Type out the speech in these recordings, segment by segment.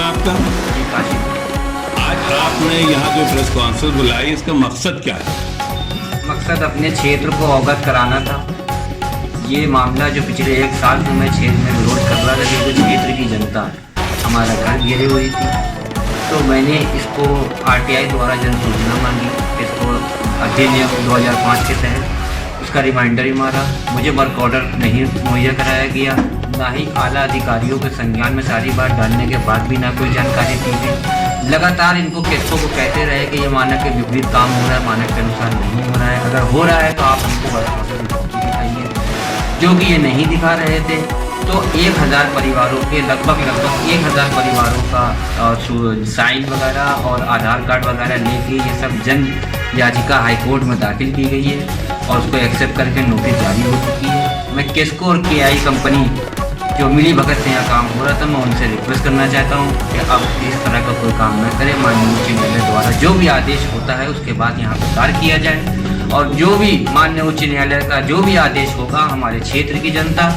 है आपका? जी काशी। आज आपने यहाँ जो प्रेस कॉन्फ्रेंस बुलाई, इसका मकसद क्या है? मकसद अपने क्षेत्र को अवगत कराना था। ये मामला जो पिछले 1 साल से मैं क्षेत्र में विरोध कर रहा था कि जो क्षेत्र की जनता हमारा घर घेरे हुई थी, तो मैंने इसको RTI द्वारा जन सूचना मांगी। इसको अधिनियम 2005 के तहत उसका रिमाइंडर ही मारा। मुझे वर्क ऑर्डर नहीं मुहैया कराया गया, ना ही आला अधिकारियों के संज्ञान में सारी बात डालने के बाद भी ना कोई जानकारी दी गई। लगातार इनको किसको को कहते रहे कि ये मानक के विपरीत काम हो रहा है, मानक के अनुसार नहीं हो रहा है। अगर हो रहा है तो आप हमको दिखाइए, जो कि ये नहीं दिखा रहे थे। तो 1000 परिवारों के लगभग 1000 परिवारों का साइन वगैरह और आधार कार्ड वगैरह लेके ये सब जन याचिका हाईकोर्ट में दाखिल की गई है और उसको एक्सेप्ट करके नोटिस जारी हो चुकी है। मैं किसको और KI कंपनी जो मिली भगत से यहाँ काम हो रहा था, मैं उनसे रिक्वेस्ट करना चाहता हूँ कि अब इस तरह का कोई काम न करें। माननीय उच्च न्यायालय द्वारा जो भी आदेश होता है उसके बाद यहाँ पर कार्य किया जाए, और जो भी माननीय उच्च न्यायालय का जो भी आदेश होगा हमारे क्षेत्र की जनता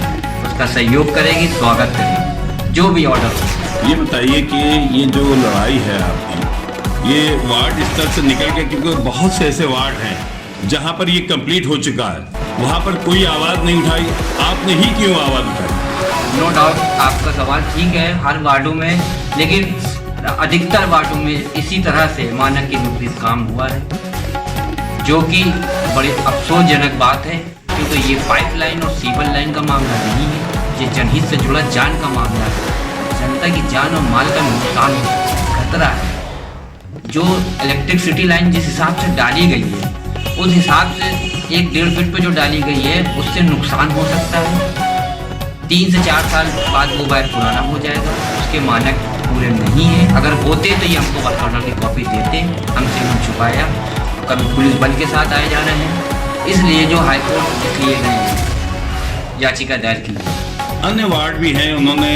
उसका सहयोग करेगी, स्वागत करेगी, जो भी ऑर्डर हो। ये बताइए कि ये जो लड़ाई है आपकी, ये वार्ड स्तर से निकल के, क्योंकि बहुत से ऐसे वार्ड हैं जहाँ पर ये कंप्लीट हो चुका है, वहाँ पर कोई आवाज़ नहीं उठाई, आपने ही क्यों आवाज़ उठाई? नो डाउट आपका सवाल ठीक है, हर वार्डों में, लेकिन अधिकतर वार्डों में इसी तरह से मानक के विपरीत काम हुआ है, जो कि बड़ी अफसोसजनक बात है, क्योंकि ये पाइपलाइन और सीवर लाइन का मामला नहीं है, ये जनहित से जुड़ा जान का मामला है। जनता की जान और माल का नुकसान खतरा है। जो इलेक्ट्रिसिटी लाइन जिस हिसाब से डाली गई है, उस हिसाब से 1-1.5 फीट पे जो डाली गई है उससे नुकसान हो सकता है। 3 से 4 साल बाद वो वायर पुराना हो जाएगा, उसके मानक पूरे नहीं है। अगर होते तो ये हमको वर्क ऑर्डर की कॉपी देते, हमसे उन्होंने छुपाया। कभी पुलिस बल के साथ आए जा रहे हैं, इसलिए जो हाईकोर्ट इसलिए गए याचिका दायर की। अन्य वार्ड भी हैं, उन्होंने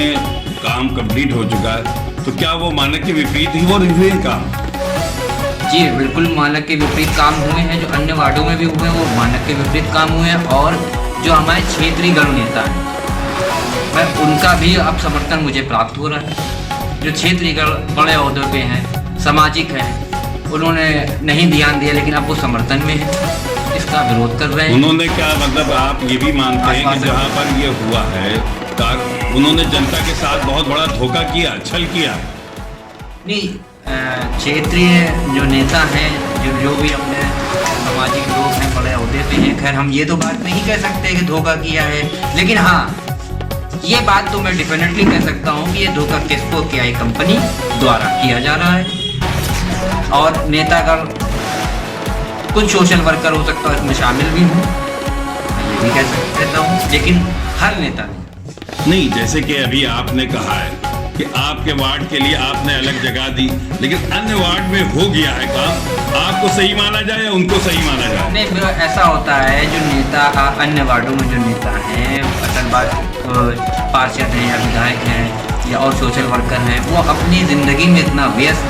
काम कंप्लीट हो चुका है, तो क्या वो मानक के विपरीत ही वो हुए काम? जी बिल्कुल, मानक के विपरीत काम हुए हैं। जो अन्य वार्डों में भी हुए हैं वो मानक के विपरीत काम हुए हैं। और जो हमारे क्षेत्रीय गण नेता हैं, मैं उनका भी अब समर्थन मुझे प्राप्त हो रहा है। जो क्षेत्रीय गण बड़े ओहदे पे हैं, सामाजिक हैं, उन्होंने नहीं ध्यान दिया, लेकिन अब वो समर्थन में है, इसका विरोध कर रहे हैं। उन्होंने क्या मतलब, आप ये भी मानते हैं कि जहाँ पर ये हुआ है उन्होंने जनता के साथ बहुत बड़ा धोखा किया, छल किया? नहीं, क्षेत्रीय जो नेता हैं, जो भी अपने सामाजिक लोग हैं, बड़े ओहदे पे हैं, खैर हम ये तो बात नहीं कह सकते कि धोखा किया है, लेकिन हाँ ये बात तो मैं डेफिनेटली कह सकता हूँ कि ये धोखा किसको KI कंपनी द्वारा किया जा रहा है। और नेतागण, कुछ सोशल वर्कर हो सकता है इसमें शामिल भी हूँ, मैं ये भी कह सकता हूँ, लेकिन हर नेता नहीं। जैसे कि अभी आपने कहा है कि आपके वार्ड के लिए आपने अलग जगह दी, लेकिन अन्य वार्ड में हो गया है काम, आपको सही माना जाए या उनको सही माना जाए? नहीं, ऐसा होता है, जो नेता अन्य वार्डों में जो नेता हैं, असल बात पार्षद हैं या विधायक हैं या और सोशल वर्कर हैं, वो अपनी ज़िंदगी में इतना व्यस्त,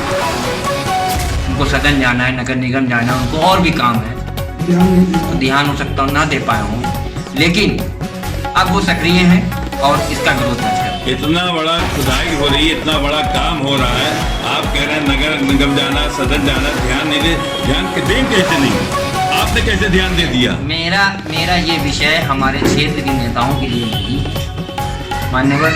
उनको सदन जाना है, नगर निगम जाना है, उनको और भी काम है, ध्यान हो सकता हूँ ना दे पाया हूँ, लेकिन अब वो सक्रिय हैं और इसका विरोध कर रहे हैं। इतना बड़ा खुदाई हो रही है, इतना बड़ा काम हो रहा है, आप कह रहे हैं नगर निगम जाना, सदन जाना, ध्यान नहीं दे, ध्यान दें कैसे नहीं? आपने कैसे ध्यान दे दिया? मेरा ये विषय हमारे क्षेत्र के नेताओं के लिए नहीं, मान्यवर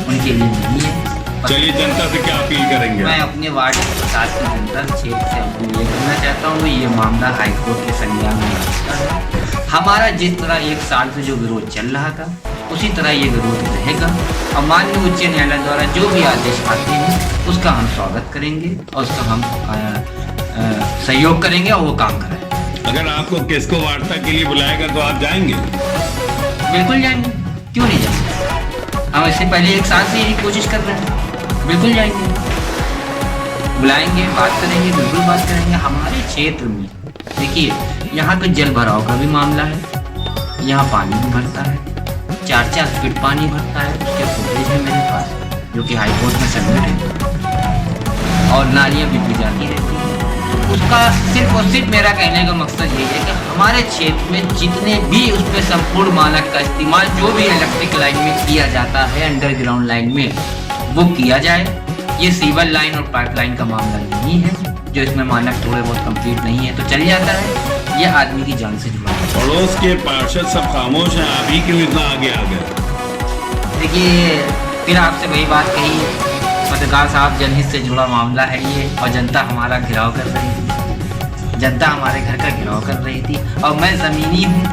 उनके लिए नहीं है। चलिए, जनता से क्या अपील करेंगे? मैं अपने वार्ड के साथ की जनता क्षेत्र से अपील ये करना चाहता हूँ, ये मामला हाईकोर्ट के संज्ञान में आ चुका है। हमारा जिस तरह 1 साल से जो विरोध चल रहा था, उसी तरह ये विरोध रहेगा। और माननीय उच्च न्यायालय द्वारा जो भी आदेश आते हैं उसका हम स्वागत करेंगे और उसका हम सहयोग करेंगे और वो काम कराएंगे। अगर आपको किसको वार्ता के लिए बुलाएगा तो आप जाएंगे? बिल्कुल जाएंगे, क्यों नहीं जाएंगे? हम इससे पहले 1 साल से यही कोशिश कर रहे हैं, बिल्कुल जाएंगे, बुलाएंगे, बात करेंगे, बिल्कुल बात करेंगे। हमारे क्षेत्र में देखिए, यहाँ पे जल भराव का भी मामला है, यहाँ पानी भी भरता है, 4-4 फीट पानी भरता है, उसके फुटेज है मेरे पास, जो कि हाईकोर्ट में सबमिट है, और नालियाँ भी जाती रहती हैं। तो उसका सिर्फ और सिर्फ मेरा कहने का मकसद यही है कि हमारे क्षेत्र में जितने भी उस पर संपूर्ण मानक का इस्तेमाल जो भी इलेक्ट्रिक लाइन में किया जाता है, अंडरग्राउंड लाइन में, वो किया जाए ये सीवर लाइन और पाइपलाइन का मामला नहीं है, जो इसमें मानक थोड़े बहुत कंप्लीट नहीं है तो चल जाता है। यह आदमी की जान से जुड़ा है। पड़ोस के पार्षद सब खामोश हैं, आप ही क्यों इतना आगे आ गए? देखिए, फिर आपसे वही बात कही, पत्रकार साहब, जनहित से जुड़ा मामला है ये, और जनता हमारा घेराव कर रही थी, जनता हमारे घर का घेराव कर रही थी, और मैं ज़मीनी हूँ,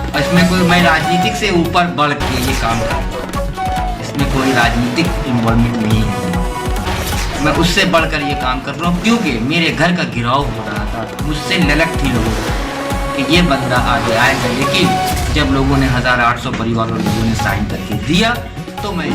और इसमें कोई, मैं राजनीतिक से ऊपर बढ़ के ये काम करता हूँ, इसमें कोई राजनीतिक इन्वॉल्वमेंट नहीं है, मैं उससे बढ़कर ये काम कर रहा हूँ, क्योंकि मेरे घर का घेराव हो रहा था, मुझसे ललक थी लोगों को कि ये बंदा आगे आएगा, लेकिन जब लोगों ने 1800 परिवारों लोगों ने साइन करके दिया तो मैं